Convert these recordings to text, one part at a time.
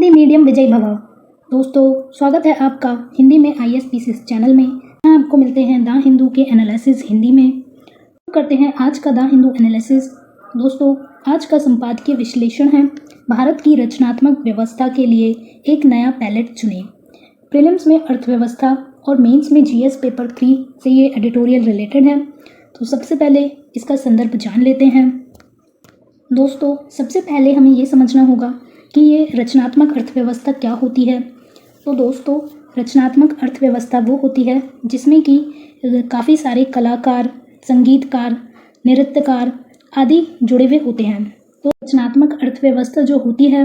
Hindi medium विजय भव। दोस्तों, स्वागत है आपका हिंदी में ISPCS चैनल में। यहाँ आपको मिलते हैं द हिंदू के एनालिसिस हिंदी में। करते हैं आज का द हिंदू एनालिसिस। दोस्तों, आज का संपादकीय विश्लेषण है भारत की रचनात्मक व्यवस्था के लिए एक नया पैलेट चुनें। प्रीलिम्स में अर्थव्यवस्था और मेंस में GS पेपर 3 से ये एडिटोरियल रिलेटेड है। तो सबसे पहले इसका संदर्भ जान लेते हैं। दोस्तों, सबसे पहले हमें ये समझना होगा कि ये रचनात्मक अर्थव्यवस्था क्या होती है। तो दोस्तों, रचनात्मक अर्थव्यवस्था वो होती है जिसमें कि काफ़ी सारे कलाकार, संगीतकार, नृत्यकार आदि जुड़े हुए होते हैं। तो रचनात्मक अर्थव्यवस्था जो होती है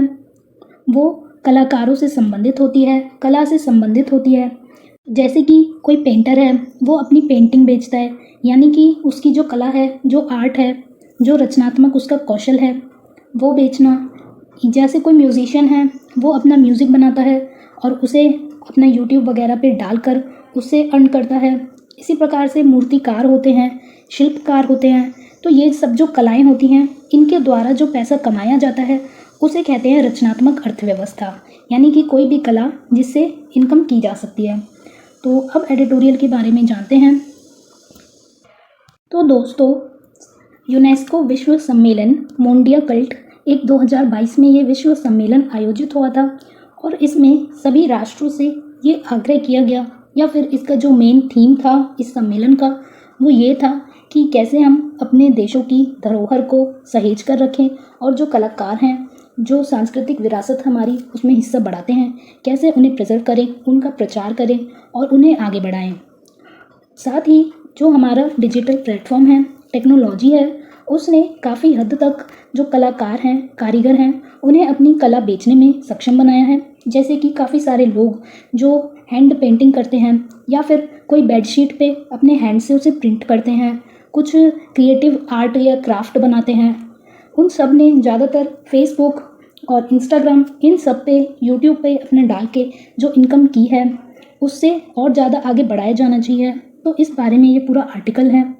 वो कलाकारों से संबंधित होती है, कला से संबंधित होती है। जैसे कि कोई पेंटर है, वो अपनी पेंटिंग बेचता है, यानी कि उसकी जो कला है, जो आर्ट है, जो रचनात्मक उसका कौशल है वो बेचना। जैसे कोई म्यूज़िशियन है, वो अपना म्यूज़िक बनाता है और उसे अपना YouTube वगैरह पे डालकर उससे अर्न करता है। इसी प्रकार से मूर्तिकार होते हैं, शिल्पकार होते हैं। तो ये सब जो कलाएं होती हैं, इनके द्वारा जो पैसा कमाया जाता है उसे कहते हैं रचनात्मक अर्थव्यवस्था, यानी कि कोई भी कला जिससे इनकम की जा सकती है। तो अब एडिटोरियल के बारे में जानते हैं। तो दोस्तों, यूनेस्को विश्व सम्मेलन मोंडिया कल्ट 2022 में ये विश्व सम्मेलन आयोजित हुआ था और इसमें सभी राष्ट्रों से ये आग्रह किया गया, या फिर इसका जो मेन थीम था इस सम्मेलन का वो ये था कि कैसे हम अपने देशों की धरोहर को सहेज कर रखें और जो कलाकार हैं, जो सांस्कृतिक विरासत हमारी उसमें हिस्सा बढ़ाते हैं, कैसे उन्हें प्रिजर्व करें, उनका प्रचार करें और उन्हें आगे बढ़ाएं। साथ ही जो हमारा डिजिटल प्लेटफॉर्म है, टेक्नोलॉजी है, उसने काफ़ी हद तक जो कलाकार हैं, कारीगर हैं, उन्हें अपनी कला बेचने में सक्षम बनाया है। जैसे कि काफ़ी सारे लोग जो हैंड पेंटिंग करते हैं या फिर कोई बेडशीट पे अपने हैंड से उसे प्रिंट करते हैं, कुछ क्रिएटिव आर्ट या क्राफ्ट बनाते हैं, उन सब ने ज़्यादातर फेसबुक और इंस्टाग्राम इन सब पे, यूट्यूब पे अपने डाल के जो इनकम की है उससे और ज़्यादा आगे बढ़ाया जाना चाहिए। तो इस बारे में ये पूरा आर्टिकल है।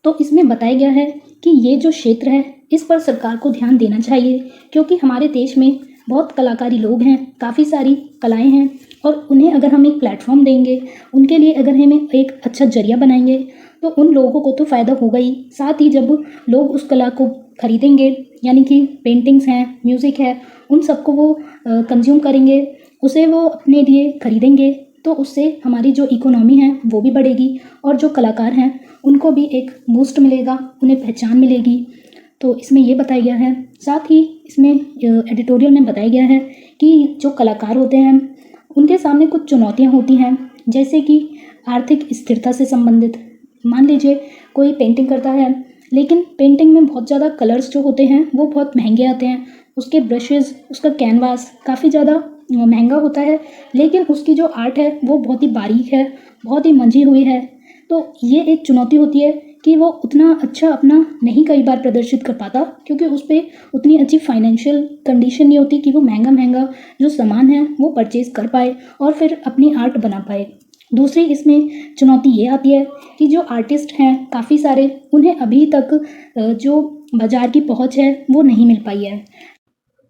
तो इसमें बताया गया है कि ये जो क्षेत्र है इस पर सरकार को ध्यान देना चाहिए, क्योंकि हमारे देश में बहुत कलाकारी लोग हैं, काफ़ी सारी कलाएं हैं और उन्हें अगर हम एक प्लेटफॉर्म देंगे, उनके लिए अगर हम एक अच्छा जरिया बनाएंगे तो उन लोगों को तो फ़ायदा होगा ही। साथ ही जब लोग उस कला को खरीदेंगे, यानी कि पेंटिंग्स हैं, म्यूज़िक है, उन सबको वो कंज्यूम करेंगे, उसे वो अपने लिए खरीदेंगे, तो उससे हमारी जो इकोनॉमी है वो भी बढ़ेगी और जो कलाकार हैं उनको भी एक बूस्ट मिलेगा, उन्हें पहचान मिलेगी। तो इसमें ये बताया गया है। साथ ही इसमें एडिटोरियल में बताया गया है कि जो कलाकार होते हैं उनके सामने कुछ चुनौतियां होती हैं, जैसे कि आर्थिक स्थिरता से संबंधित। मान लीजिए कोई पेंटिंग करता है, लेकिन पेंटिंग में बहुत ज़्यादा कलर्स जो होते हैं वो बहुत महंगे आते हैं, उसके ब्रशेज़, उसका कैनवास काफ़ी ज़्यादा महंगा होता है, लेकिन उसकी जो आर्ट है वो बहुत ही बारीक है, बहुत ही मंझी हुई है। तो ये एक चुनौती होती है कि वो उतना अच्छा अपना नहीं कई बार प्रदर्शित कर पाता, क्योंकि उस पर उतनी अच्छी फाइनेंशियल कंडीशन नहीं होती कि वो महंगा महंगा जो सामान है वो परचेज़ कर पाए और फिर अपनी आर्ट बना पाए। दूसरी इसमें चुनौती ये आती है कि जो आर्टिस्ट हैं काफ़ी सारे, उन्हें अभी तक जो बाज़ार की पहुंच है वो नहीं मिल पाई है।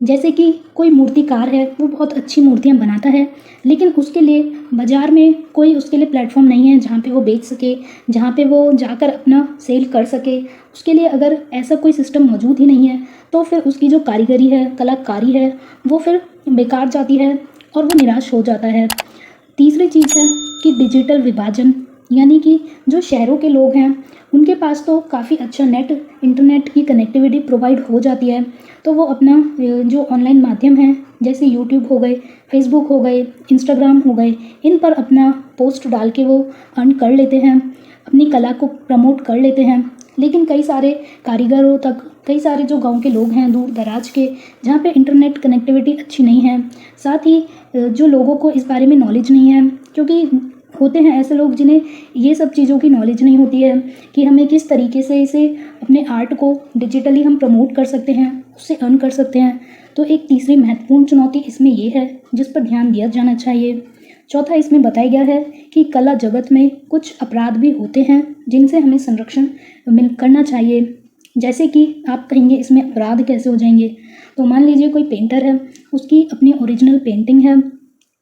जैसे कि कोई मूर्तिकार है, वो बहुत अच्छी मूर्तियाँ बनाता है, लेकिन उसके लिए बाज़ार में कोई उसके लिए प्लेटफॉर्म नहीं है जहाँ पे वो बेच सके, जहाँ पे वो जाकर अपना सेल कर सके। उसके लिए अगर ऐसा कोई सिस्टम मौजूद ही नहीं है तो फिर उसकी जो कारीगरी है, कलाकारी है, वो फिर बेकार जाती है और वो निराश हो जाता है। तीसरी चीज़ है कि डिजिटल विभाजन, यानी कि जो शहरों के लोग हैं उनके पास तो काफ़ी अच्छा इंटरनेट की कनेक्टिविटी प्रोवाइड हो जाती है, तो वो अपना जो ऑनलाइन माध्यम है जैसे यूट्यूब हो गए, फेसबुक हो गए, इंस्टाग्राम हो गए, इन पर अपना पोस्ट डाल के वो अर्न कर लेते हैं, अपनी कला को प्रमोट कर लेते हैं। लेकिन कई सारे कारीगरों तक, कई सारे जो गांव के लोग हैं दूर दराज के, जहाँ पे इंटरनेट कनेक्टिविटी अच्छी नहीं है, साथ ही जो लोगों को इस बारे में नॉलेज नहीं है, क्योंकि होते हैं ऐसे लोग जिन्हें ये सब चीज़ों की नॉलेज नहीं होती है कि हमें किस तरीके से इसे अपने आर्ट को डिजिटली हम प्रमोट कर सकते हैं, उससे अर्न कर सकते हैं। तो एक तीसरी महत्वपूर्ण चुनौती इसमें ये है जिस पर ध्यान दिया जाना चाहिए। चौथा, इसमें बताया गया है कि कला जगत में कुछ अपराध भी होते हैं जिनसे हमें संरक्षण करना चाहिए। जैसे कि आप कहेंगे इसमें अपराध कैसे हो जाएंगे। तो मान लीजिए कोई पेंटर है, उसकी अपनी ओरिजिनल पेंटिंग है,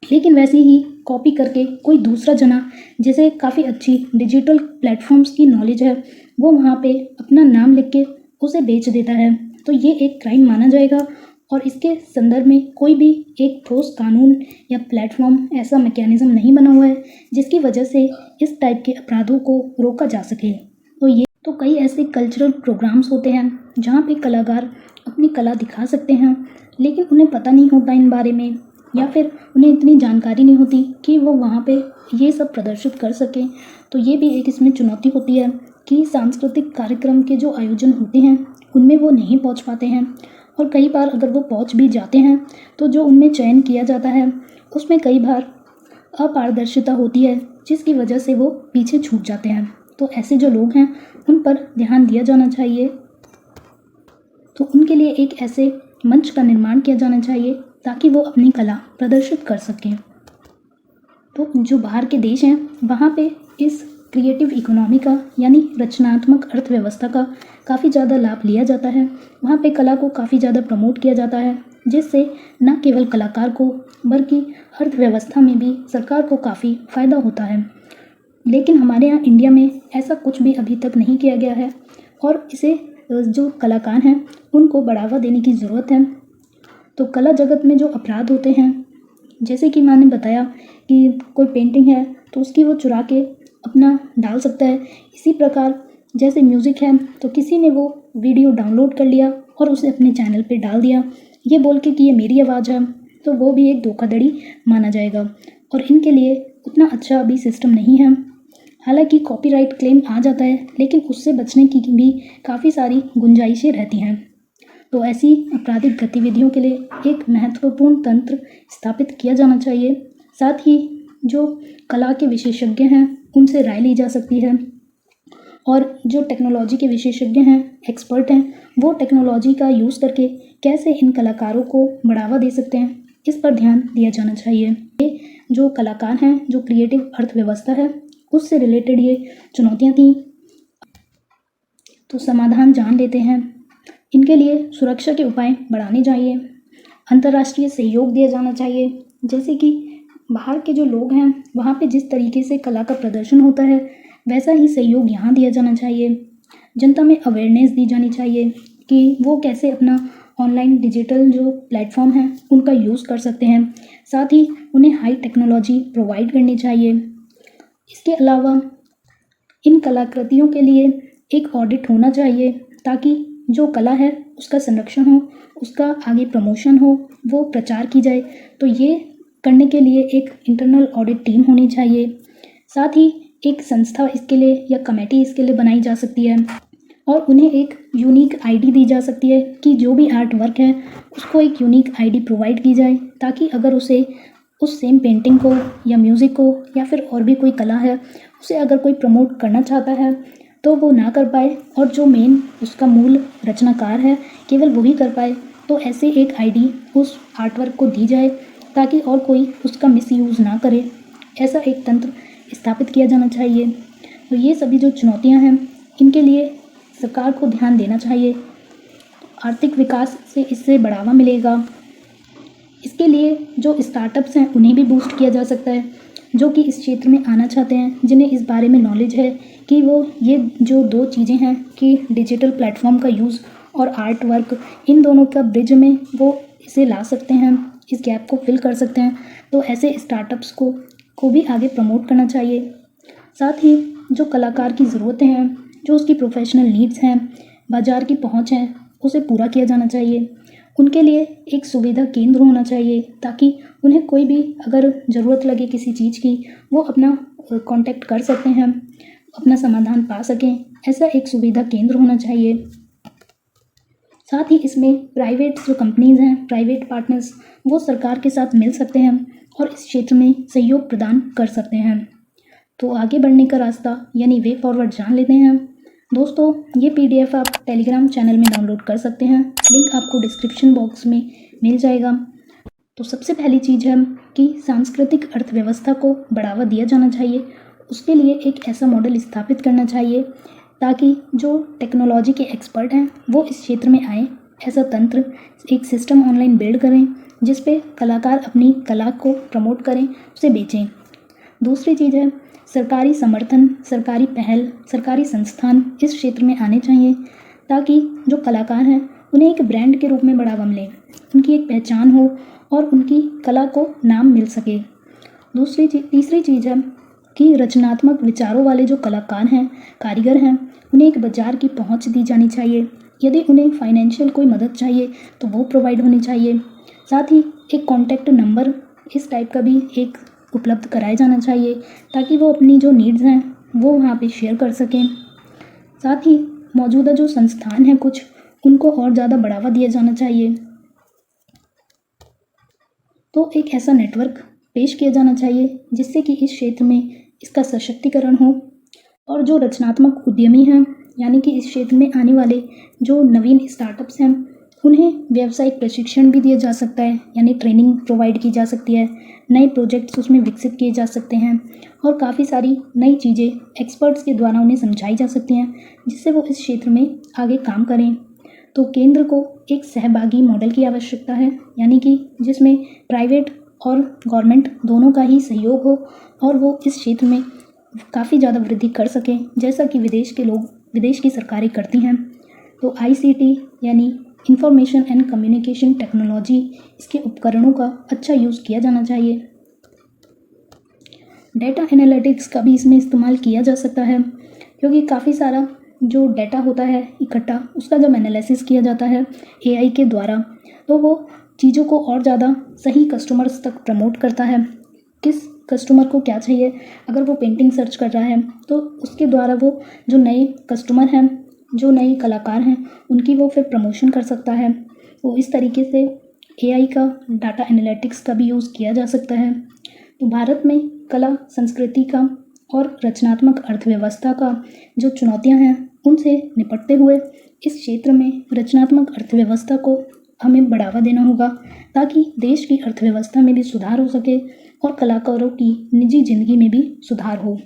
लेकिन वैसे ही कॉपी करके कोई दूसरा जना, जैसे काफ़ी अच्छी डिजिटल प्लेटफॉर्म्स की नॉलेज है, वो वहाँ पे अपना नाम लिख के उसे बेच देता है, तो ये एक क्राइम माना जाएगा। और इसके संदर्भ में कोई भी एक ठोस कानून या प्लेटफॉर्म, ऐसा मैकेनिज्म नहीं बना हुआ है जिसकी वजह से इस टाइप के अपराधों को रोका जा सके। तो कई ऐसे कल्चरल प्रोग्राम्स होते हैं जहाँ पे कलाकार अपनी कला दिखा सकते हैं, लेकिन उन्हें पता नहीं होता इन बारे में, या फिर उन्हें इतनी जानकारी नहीं होती कि वो वहाँ पे ये सब प्रदर्शित कर सकें। तो ये भी एक इसमें चुनौती होती है कि सांस्कृतिक कार्यक्रम के जो आयोजन होते हैं उनमें वो नहीं पहुँच पाते हैं, और कई बार अगर वो पहुँच भी जाते हैं तो जो उनमें चयन किया जाता है उसमें कई बार अपारदर्शिता होती है, जिसकी वजह से वो पीछे छूट जाते हैं। तो ऐसे जो लोग हैं उन पर ध्यान दिया जाना चाहिए। तो उनके लिए एक ऐसे मंच का निर्माण किया जाना चाहिए ताकि वो अपनी कला प्रदर्शित कर सकें। तो जो बाहर के देश हैं वहाँ पे इस क्रिएटिव इकोनॉमी का, यानी रचनात्मक अर्थव्यवस्था का काफ़ी ज़्यादा लाभ लिया जाता है। वहाँ पे कला को काफ़ी ज़्यादा प्रमोट किया जाता है, जिससे न केवल कलाकार को बल्कि अर्थव्यवस्था में भी सरकार को काफ़ी फ़ायदा होता है। लेकिन हमारे यहाँ इंडिया में ऐसा कुछ भी अभी तक नहीं किया गया है, और इसे जो कलाकार हैं उनको बढ़ावा देने की ज़रूरत है। तो कला जगत में जो अपराध होते हैं, जैसे कि मैंने बताया कि कोई पेंटिंग है तो उसकी वो चुरा के अपना डाल सकता है। इसी प्रकार जैसे म्यूज़िक है तो किसी ने वो वीडियो डाउनलोड कर लिया और उसे अपने चैनल पे डाल दिया, ये बोल के कि ये मेरी आवाज़ है, तो वो भी एक धोखाधड़ी माना जाएगा। और इनके लिए उतना अच्छा अभी सिस्टम नहीं है। हालांकि कॉपीराइट क्लेम आ जाता है, लेकिन उससे बचने की भी काफ़ी सारी गुंजाइशें रहती हैं। तो ऐसी आपराधिक गतिविधियों के लिए एक महत्वपूर्ण तंत्र स्थापित किया जाना चाहिए। साथ ही जो कला के विशेषज्ञ हैं उनसे राय ली जा सकती है, और जो टेक्नोलॉजी के विशेषज्ञ हैं, एक्सपर्ट हैं, वो टेक्नोलॉजी का यूज़ करके कैसे इन कलाकारों को बढ़ावा दे सकते हैं, इस पर ध्यान दिया जाना चाहिए। ये जो कलाकार हैं, जो क्रिएटिव अर्थव्यवस्था है, उससे रिलेटेड ये चुनौतियाँ थीं। तो समाधान जान लेते हैं। इनके लिए सुरक्षा के उपाय बढ़ाने चाहिए, अंतर्राष्ट्रीय सहयोग दिया जाना चाहिए। जैसे कि बाहर के जो लोग हैं वहाँ पे जिस तरीके से कला का प्रदर्शन होता है, वैसा ही सहयोग यहाँ दिया जाना चाहिए। जनता में अवेयरनेस दी जानी चाहिए कि वो कैसे अपना ऑनलाइन डिजिटल जो प्लेटफॉर्म हैं उनका यूज़ कर सकते हैं। साथ ही उन्हें हाई टेक्नोलॉजी प्रोवाइड करनी चाहिए। इसके अलावा इन कलाकृतियों के लिए एक ऑडिट होना चाहिए, ताकि जो कला है उसका संरक्षण हो, उसका आगे प्रमोशन हो, वो प्रचार की जाए। तो ये करने के लिए एक इंटरनल ऑडिट टीम होनी चाहिए। साथ ही एक संस्था इसके लिए या कमेटी इसके लिए बनाई जा सकती है, और उन्हें एक यूनिक आईडी दी जा सकती है कि जो भी आर्ट वर्क है उसको एक यूनिक आईडी प्रोवाइड की जाए, ताकि अगर उसे उस सेम पेंटिंग को या म्यूज़िक को या फिर और भी कोई कला है उसे अगर कोई प्रमोट करना चाहता है तो वो ना कर पाए, और जो मेन उसका मूल रचनाकार है केवल वही कर पाए। तो ऐसे एक आईडी उस आर्ट वर्क को दी जाए ताकि और कोई उसका मिसयूज़ ना करे। ऐसा एक तंत्र स्थापित किया जाना चाहिए। तो ये सभी जो चुनौतियां हैं इनके लिए सरकार को ध्यान देना चाहिए। आर्थिक विकास से इससे बढ़ावा मिलेगा। इसके लिए जो स्टार्टअप्स हैं उन्हें भी बूस्ट किया जा सकता है, जो कि इस क्षेत्र में आना चाहते हैं, जिन्हें इस बारे में नॉलेज है कि वो ये जो दो चीज़ें हैं कि डिजिटल प्लेटफॉर्म का यूज़ और आर्ट वर्क, इन दोनों का ब्रिज में वो इसे ला सकते हैं, इस गैप को फिल कर सकते हैं। तो ऐसे स्टार्टअप्स को भी आगे प्रमोट करना चाहिए। साथ ही जो कलाकार की ज़रूरतें हैं, जो उसकी प्रोफेशनल नीड्स हैं, बाज़ार की पहुंच है, उसे पूरा किया जाना चाहिए। उनके लिए एक सुविधा केंद्र होना चाहिए, ताकि उन्हें कोई भी अगर ज़रूरत लगे किसी चीज़ की, वो अपना कांटेक्ट कर सकते हैं, अपना समाधान पा सकें। ऐसा एक सुविधा केंद्र होना चाहिए। साथ ही इसमें प्राइवेट जो कंपनीज़ हैं, प्राइवेट पार्टनर्स, वो सरकार के साथ मिल सकते हैं और इस क्षेत्र में सहयोग प्रदान कर सकते हैं। तो आगे बढ़ने का रास्ता यानी वे फॉरवर्ड जान लेते हैं। दोस्तों, ये PDF आप टेलीग्राम चैनल में डाउनलोड कर सकते हैं, लिंक आपको डिस्क्रिप्शन बॉक्स में मिल जाएगा। तो सबसे पहली चीज़ है कि सांस्कृतिक अर्थव्यवस्था को बढ़ावा दिया जाना चाहिए। उसके लिए एक ऐसा मॉडल स्थापित करना चाहिए ताकि जो टेक्नोलॉजी के एक्सपर्ट हैं वो इस क्षेत्र में आएँ। ऐसा तंत्र, एक सिस्टम ऑनलाइन बिल्ड करें जिस पे कलाकार अपनी कला को प्रमोट करें, उसे बेचें। दूसरी चीज़ है सरकारी समर्थन, सरकारी पहल, सरकारी संस्थान इस क्षेत्र में आने चाहिए ताकि जो कलाकार हैं उन्हें एक ब्रांड के रूप में बढ़ावा मिले, उनकी एक पहचान हो और उनकी कला को नाम मिल सके। तीसरी चीज़ है कि रचनात्मक विचारों वाले जो कलाकार हैं, कारीगर हैं, उन्हें एक बाज़ार की पहुंच दी जानी चाहिए। यदि उन्हें फाइनेंशियल कोई मदद चाहिए तो वो प्रोवाइड होनी चाहिए। साथ ही एक कॉन्टैक्ट नंबर इस टाइप का भी एक उपलब्ध कराया जाना चाहिए ताकि वो अपनी जो नीड्स हैं वो वहाँ पे शेयर कर सकें। साथ ही मौजूदा जो संस्थान हैं कुछ, उनको और ज़्यादा बढ़ावा दिया जाना चाहिए। तो एक ऐसा नेटवर्क पेश किया जाना चाहिए जिससे कि इस क्षेत्र में इसका सशक्तिकरण हो और जो रचनात्मक उद्यमी हैं, यानी कि इस क्षेत्र में आने वाले जो नवीन स्टार्टअप्स हैं, उन्हें व्यावसायिक प्रशिक्षण भी दिया जा सकता है, यानी ट्रेनिंग प्रोवाइड की जा सकती है, नए प्रोजेक्ट्स उसमें विकसित किए जा सकते हैं और काफ़ी सारी नई चीज़ें एक्सपर्ट्स के द्वारा उन्हें समझाई जा सकती हैं जिससे वो इस क्षेत्र में आगे काम करें। तो केंद्र को एक सहभागी मॉडल की आवश्यकता है, यानी कि जिसमें प्राइवेट और गवर्नमेंट दोनों का ही सहयोग हो और वो इस क्षेत्र में काफ़ी ज़्यादा वृद्धि कर सकें, जैसा कि विदेश की सरकारें करती हैं। तो ICT यानी इंफॉर्मेशन एंड कम्युनिकेशन टेक्नोलॉजी, इसके उपकरणों का अच्छा यूज़ किया जाना चाहिए। डेटा एनालिटिक्स का भी इसमें इस्तेमाल किया जा सकता है क्योंकि काफ़ी सारा जो डेटा होता है इकट्ठा, उसका जब एनालिसिस किया जाता है AI के द्वारा तो वो चीज़ों को और ज़्यादा सही कस्टमर्स तक प्रमोट करता है। किस कस्टमर को क्या चाहिए, अगर वो पेंटिंग सर्च कर रहा है तो उसके द्वारा वो जो नए कस्टमर हैं, जो नए कलाकार हैं, उनकी वो फिर प्रमोशन कर सकता है। तो इस तरीके से AI का, डाटा एनालिटिक्स का भी यूज़ किया जा सकता है। तो भारत में कला संस्कृति का और रचनात्मक अर्थव्यवस्था का जो चुनौतियां हैं उनसे निपटते हुए इस क्षेत्र में रचनात्मक अर्थव्यवस्था को हमें बढ़ावा देना होगा ताकि देश की अर्थव्यवस्था में भी सुधार हो सके और कलाकारों की निजी ज़िंदगी में भी सुधार हो।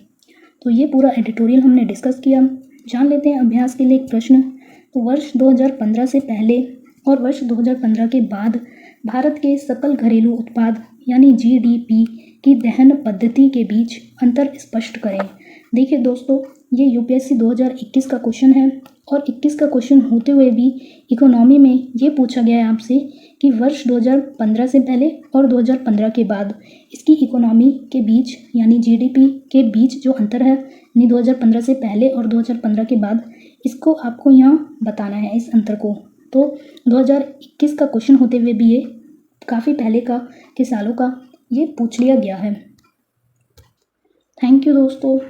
तो ये पूरा एडिटोरियल हमने डिस्कस किया। जान लेते हैं अभ्यास के लिए एक प्रश्न। तो वर्ष 2015 से पहले और वर्ष 2015 के बाद भारत के सकल घरेलू उत्पाद यानी GDP की दहन पद्धति के बीच अंतर स्पष्ट करें। देखिए दोस्तों, ये UPSC 2021 का क्वेश्चन है और 21 का क्वेश्चन होते हुए भी इकोनॉमी में ये पूछा गया है आपसे कि वर्ष 2015 से पहले और 2015 के बाद इसकी इकोनॉमी के बीच यानी GDP के बीच जो अंतर है, यानी 2015 से पहले और 2015 के बाद, इसको आपको यहाँ बताना है इस अंतर को। तो 2021 का क्वेश्चन होते हुए भी ये काफ़ी पहले के सालों का ये पूछ लिया गया है। थैंक यू दोस्तों।